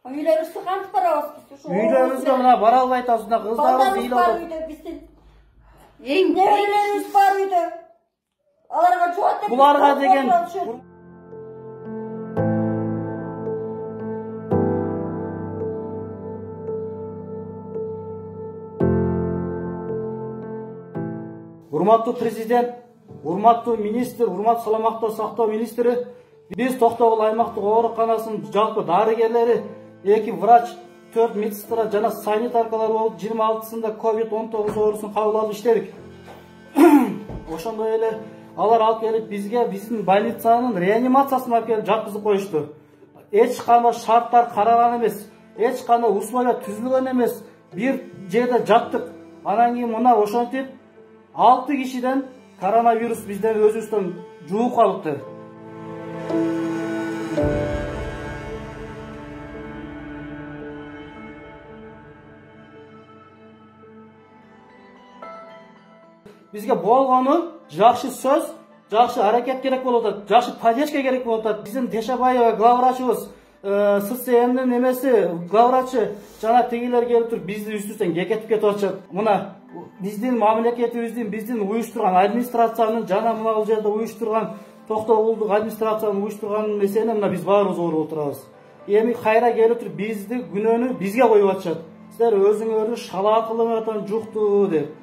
Үйлеріңізге қантып барабыз. Үйлеріңізге мына бара албай атасында қыздарыңыз үй алды. Неберелеріңіз бар үйде. Аларға жауап беріп. Бұларға деген Урматтуу президент, урматтуу министр, урматтуу саламаттуу сактоо министри, биз Токтогул аймактык ооруканасынын жалпы дарыгерлери, 2 врач, 4 медсестра жана санитаркалар болуп 26-сында COVID-19 оорусун кабыл алып иштедик. Ошондой эле алар алып келип бизге биздин больницанын реанимациясына алып келип жаткызып коюшту. Эч кандай шарттар каралган эмес, эч кандай условия түзүлгөн эмес. Бир жерде жаттык. Анан кийин мына ошентип 6 кишиден коронавирус бизден өзүбүздөн жууп калыпты. Бизге болгону жакшы сөз, жакшы аракет керек болуп атат, жакшы поддержка керек болуп атат. Биздин Тешабаева главврачыбыз, ССМдин эмеси главврачы жана тегилер келип туруп бизди үстүбүздөн кекетип кетип атышат. Мына биздин мамлекетибиздин, биздин уюштурган администрациянын жана мына бул жерде уюштурган Токтогулдук администрациянын уюштурган эсени мына биз баарыбыз ооруп отурабыз. Эми кайра келип туруп бизди күнөөнү бизге коюп атышат. Силер өзүңөрдү шала кылыңар жукту деп.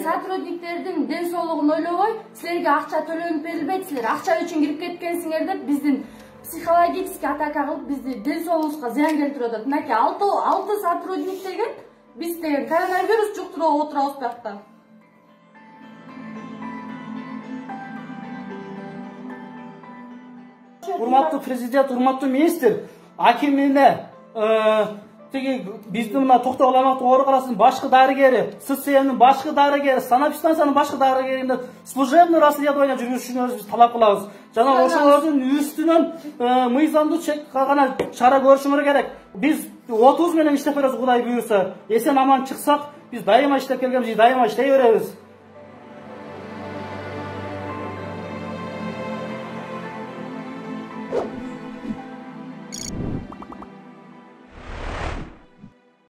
Сотрудниктердин ден соолугун ойлобой, силерге акча төлөнүп берилбейт, силер акча үчүн кирип кеткенсиңер деп биздин психологический атака кылып бизди ден соолугубузга зыян келтирип атат. Мынакей 6 сотрудник деген биз деген коронавирус жуктуруп отурабыз биякта. Урматтуу президент, урматтуу министр, акимине биздин мына Токтогул аймактык ооруканасынын башкы дарыгери, ССМдин башкы дарыгери, санэпидстанциянын башкы дарыгеринде служебный расследование жүргүзүшүңөрүздү биз талап кылабыз. Жана ошолордун үстүнөн мыйзамдуу гана чара көрүшүңөр керек. Биз 30 менен иштеп беребиз, Кудай буйруса. Эсен аман чыксак, биз дайыма иштеп келгенбиз, дайыма иштей беребиз.